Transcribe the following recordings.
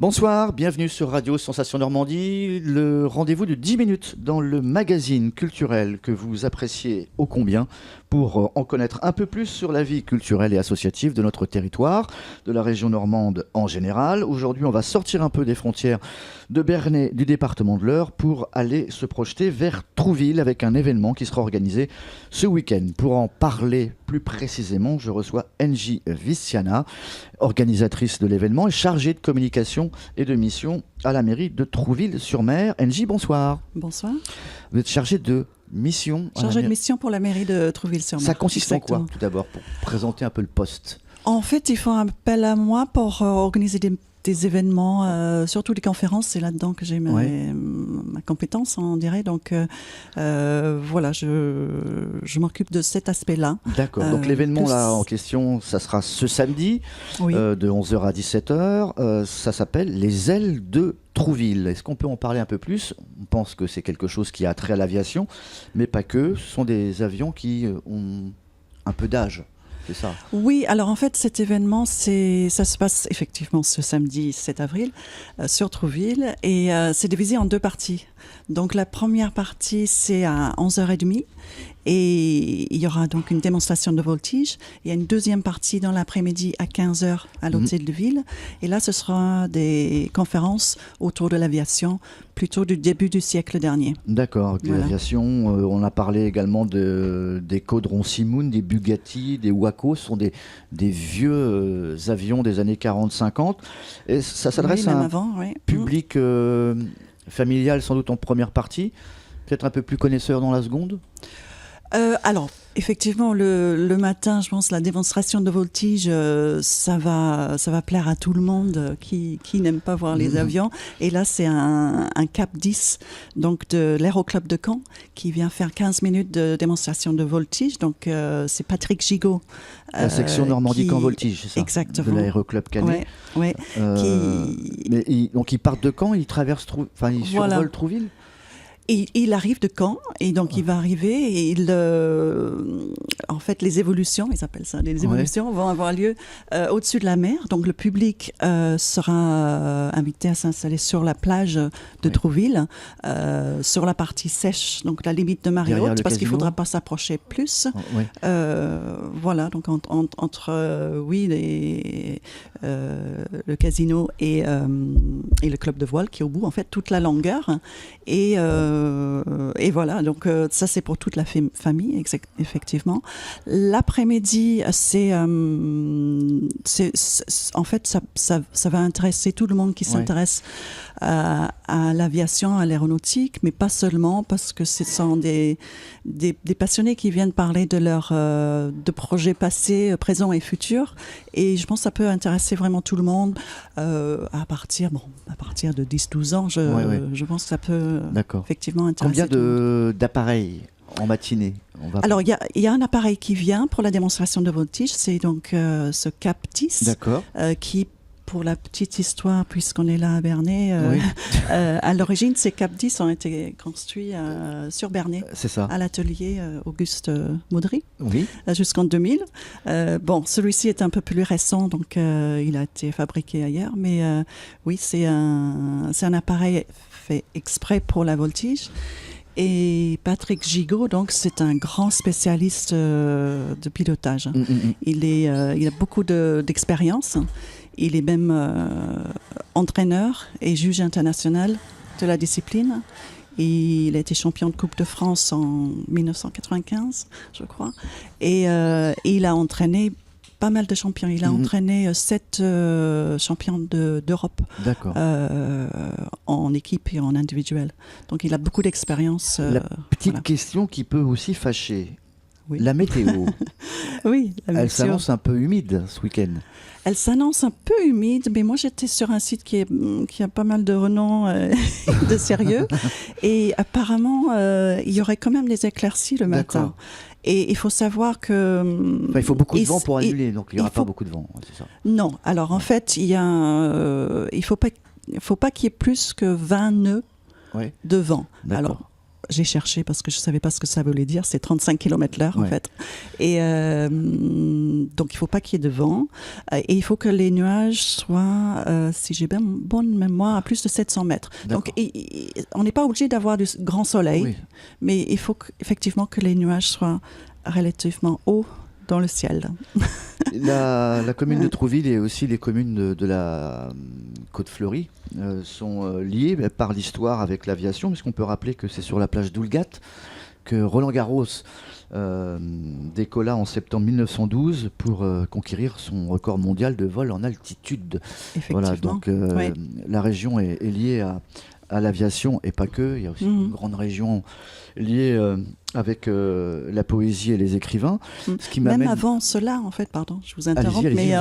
Bonsoir, bienvenue sur Radio Sensation Normandie, le rendez-vous de 10 minutes dans le magazine culturel que vous appréciez ô combien pour en connaître un peu plus sur la vie culturelle et associative de notre territoire, de la région normande en général. Aujourd'hui, on va sortir un peu des frontières de Bernay du département de l'Eure pour aller se projeter vers Trouville avec un événement qui sera organisé ce week-end. Pour en parler plus précisément, je reçois Engie Viciana, organisatrice de l'événement et chargée de communication et de mission à la mairie de Trouville-sur-Mer. Engie, bonsoir. Bonsoir. Vous êtes chargée de mission. Chargée de mission pour la mairie de Trouville-sur-Mer. Ça consiste en quoi, tout d'abord, pour présenter un peu le poste? En fait, ils font appel à moi pour organiser des événements, surtout des conférences. C'est là-dedans que j'ai ma compétence, on dirait. Donc voilà, je m'occupe de cet aspect-là. D'accord. Donc l'événement là en question, ça sera ce samedi, de 11h à 17h. Ça s'appelle Les Ailes de Trouville. Est-ce qu'on peut en parler un peu plus? On pense que c'est quelque chose qui a trait à l'aviation, mais pas que. Ce sont des avions qui ont un peu d'âge. C'est ça. Oui, alors en fait cet événement, ça se passe effectivement ce samedi 7 avril sur Trouville et c'est divisé en deux parties. Donc la première partie c'est à 11h30 et il y aura donc une démonstration de voltige. Il y a une deuxième partie dans l'après-midi à 15h à l'hôtel de ville et là ce sera des conférences autour de l'aviation plutôt du début du siècle dernier. D'accord, voilà. L'aviation, on a parlé également des Caudron Simoun, des Bugatti, des Waco, ce sont des vieux avions des années 40-50 et ça s'adresse à un public familial sans doute en première partie, peut-être un peu plus connaisseur dans la seconde. Alors, effectivement, le matin, je pense, la démonstration de voltige, ça va plaire à tout le monde qui n'aime pas voir les avions. Et là, c'est un Cap 10, donc de l'Aéroclub de Caen, qui vient faire 15 minutes de démonstration de voltige. Donc, c'est Patrick Gigot. La section Normandie Caen Voltige, c'est ça? Exactement. De l'Aéroclub Canet. Ouais. Donc, ils partent de Caen, ils traversent, ils survolent Trouville? Et il arrive de Caen et donc il va arriver et en fait les évolutions, ils appellent ça les évolutions, vont avoir lieu au-dessus de la mer. Donc le public sera invité à s'installer sur la plage de Trouville, sur la partie sèche, donc la limite de marée haute, parce qu'il ne faudra pas s'approcher plus. Voilà, donc entre le casino et le club de voile qui est au bout, en fait, toute la longueur. Et voilà, donc ça c'est pour toute la famille, effectivement. L'après-midi, en fait, ça va intéresser tout le monde qui s'intéresse à l'aviation, à l'aéronautique, mais pas seulement, parce que ce sont des passionnés qui viennent parler de projets passés, présents et futurs. Et je pense que ça peut intéresser vraiment tout le monde à partir de 10-12 ans. Je pense que ça peut effectivement intéresser. Combien d'appareils en matinée? Alors, il y a un appareil qui vient pour la démonstration de voltige. C'est donc ce Cap 10 qui, pour la petite histoire, puisqu'on est là à Bernay, à l'origine, ces Cap 10 ont été construits sur Bernay, à l'atelier Auguste Maudry, jusqu'en 2000. Celui-ci est un peu plus récent, donc il a été fabriqué ailleurs, mais oui, c'est un appareil fait exprès pour la voltige. Et Patrick Gigot, donc, c'est un grand spécialiste de pilotage. Il a beaucoup d'expérience. Il est même entraîneur et juge international de la discipline. Et il a été champion de Coupe de France en 1995, je crois. Et il a entraîné pas mal de champions. Il a entraîné 7 champions d'Europe en équipe et en individuel. Donc il a beaucoup d'expérience. La petite question qui peut aussi fâcher. La météo. Elle s'annonce un peu humide ce week-end. Elle s'annonce un peu humide, mais moi j'étais sur un site qui a pas mal de renom de sérieux. Et apparemment, il y aurait quand même des éclaircies le matin. Et il faut savoir que... il faut beaucoup de vent pour annuler, donc il n'y aura pas beaucoup de vent, c'est ça? Non, alors en fait, il ne faut pas qu'il y ait plus que 20 nœuds de vent. Alors, j'ai cherché parce que je ne savais pas ce que ça voulait dire, c'est 35 km/h en fait. Et donc il ne faut pas qu'il y ait de vent et il faut que les nuages soient, si j'ai bien bonne mémoire, à plus de 700 mètres. D'accord. Donc on n'est pas obligé d'avoir du grand soleil, mais il faut effectivement que les nuages soient relativement hauts dans le ciel. La commune de Trouville et aussi les communes de la Côte-Fleurie sont liées par l'histoire avec l'aviation, puisqu'on peut rappeler que c'est sur la plage d'Oulgat que Roland Garros décolla en septembre 1912 pour conquérir son record mondial de vol en altitude. Voilà, donc la région est liée à l'aviation et pas que. Il y a aussi une grande région liée avec la poésie et les écrivains. Ce qui même avant cela, en fait, pardon, je vous interromps, mais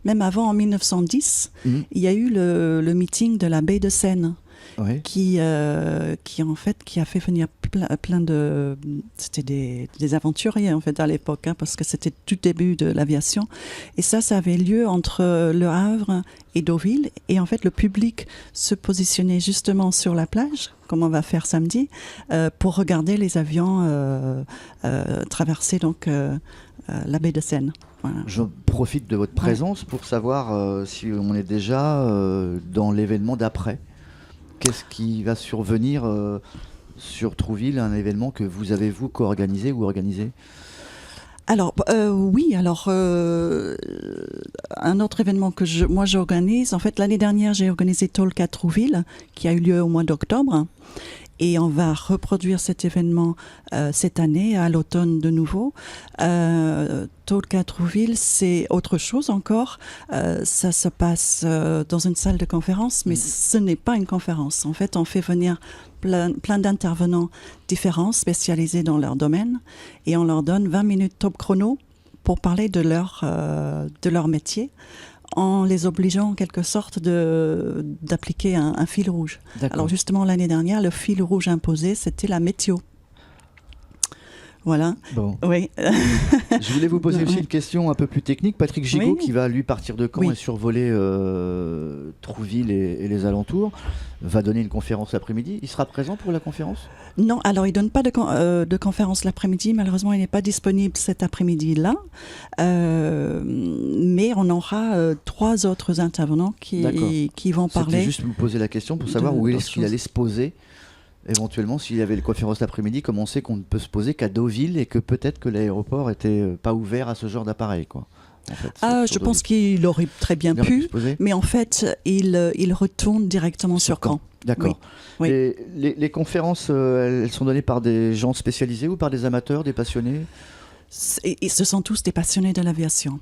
même avant, en 1910, il y a eu le meeting de la baie de Seine. Oui. Qui a fait venir plein de... C'était des aventuriers, en fait, à l'époque, parce que c'était tout début de l'aviation. Et ça avait lieu entre Le Havre et Deauville. Et en fait, le public se positionnait justement sur la plage, comme on va faire samedi, pour regarder les avions traverser donc, la baie de Seine. Voilà. Je profite de votre présence pour savoir si on est déjà dans l'événement d'après. Qu'est-ce qui va survenir sur Trouville, un événement que vous avez, vous, co-organisé ou organisé ? Alors, un autre événement que moi j'organise, en fait, l'année dernière, j'ai organisé Talk à Trouville, qui a eu lieu au mois d'octobre. Et on va reproduire cet événement cette année, à l'automne de nouveau. Talk à Trouville, c'est autre chose encore. Ça se passe dans une salle de conférence, mais ce n'est pas une conférence. En fait, on fait venir plein d'intervenants différents, spécialisés dans leur domaine, et on leur donne 20 minutes top chrono pour parler de leur métier, en les obligeant en quelque sorte d'appliquer un fil rouge. Alors justement, l'année dernière, le fil rouge imposé, c'était la météo. Voilà. Bon. Oui. Je voulais vous poser aussi une question un peu plus technique. Patrick Gigot, qui va lui partir de Caen et survoler Trouville et les alentours, va donner une conférence l'après-midi. Il sera présent pour la conférence ? Non, alors il ne donne pas de conférence l'après-midi. Malheureusement, il n'est pas disponible cet après-midi-là. Mais on aura 3 autres intervenants qui vont parler. C'était juste vous poser la question pour savoir où est-ce qu'il allait se poser. Éventuellement, s'il y avait les conférences l'après-midi, comme on sait qu'on ne peut se poser qu'à Deauville et que peut-être que l'aéroport n'était pas ouvert à ce genre d'appareil, quoi. En fait, je pense qu'il aurait très bien pu, mais en fait, il retourne directement sur Caen. D'accord. Oui. Et les conférences, elles sont données par des gens spécialisés ou par des amateurs, des passionnés ? Ce sont tous des passionnés de l'aviation.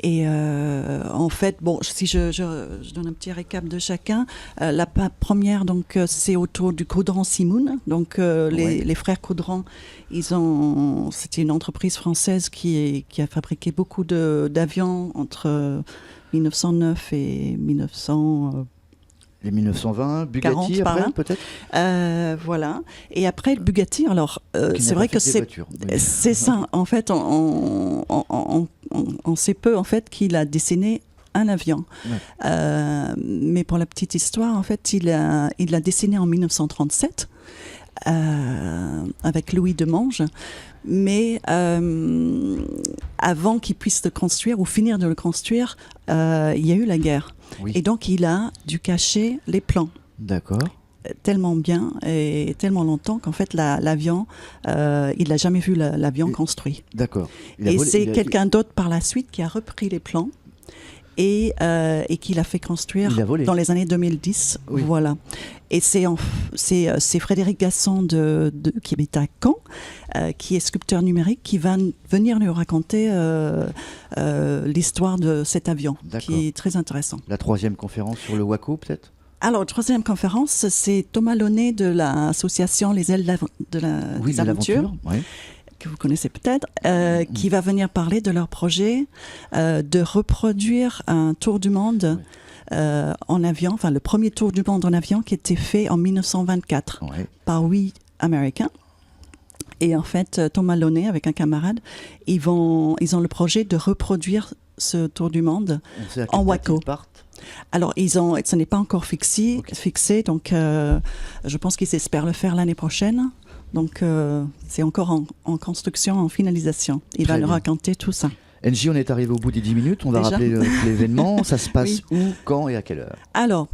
Et en fait, si je donne un petit récap de chacun, la première, donc, c'est autour du Caudron Simoun. Donc, les frères Caudron, c'était une entreprise française qui a fabriqué beaucoup d'avions entre 1909 et 1900. Les 1920, Bugatti 40, après, peut-être voilà. Et après, le Bugatti, alors, c'est vrai que c'est ça. En fait, on sait peu, en fait, qu'il a dessiné un avion. Ouais. Mais pour la petite histoire, en fait, il l'a dessiné en 1937 avec Louis Demange. Mais avant qu'il puisse le construire ou finir de le construire, il y a eu la guerre. Oui. Et donc, il a dû cacher les plans. D'accord. Tellement bien et tellement longtemps qu'en fait, l'avion, il n'a jamais vu l'avion construit. D'accord. Et c'est quelqu'un d'autre par la suite qui a repris les plans et qui l'a fait construire dans les années 2010. Oui. Voilà. Et c'est Frédéric Gasson qui habite à Caen, qui est sculpteur numérique, qui va venir nous raconter l'histoire de cet avion, qui est très intéressant. La 3e conférence sur le Waco, peut-être ? Alors, la 3e conférence, c'est Thomas Launay de l'association Les Ailes des Aventures. Oui. Que vous connaissez peut-être, qui va venir parler de leur projet de reproduire un tour du monde en avion, enfin le premier tour du monde en avion qui était fait en 1924 par 8 Américains. Et en fait, Thomas Launay, avec un camarade, ils ont le projet de reproduire ce tour du monde en Waco. Alors, ce n'est pas encore fixé, donc je pense qu'ils espèrent le faire l'année prochaine. Donc, c'est encore en construction, en finalisation. Il va nous raconter tout ça. Angie, on est arrivé au bout des 10 minutes. On va Déjà rappeler l'événement. Ça se passe Oui. où, quand et à quelle heure? Alors,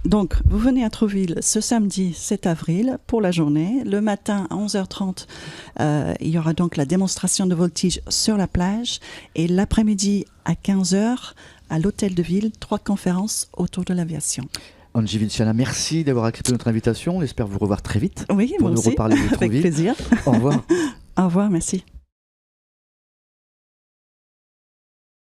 donc, vous venez à Trouville ce samedi 7 avril pour la journée. Le matin à 11h30, il y aura donc la démonstration de voltige sur la plage. Et l'après-midi à 15h, à l'hôtel de ville, 3 conférences autour de l'aviation. Angie Vinciana, merci d'avoir accepté notre invitation. On espère vous revoir très vite Oui, pour moi nous aussi. reparler de Avec Trouville. plaisir. Au revoir. Au revoir, merci.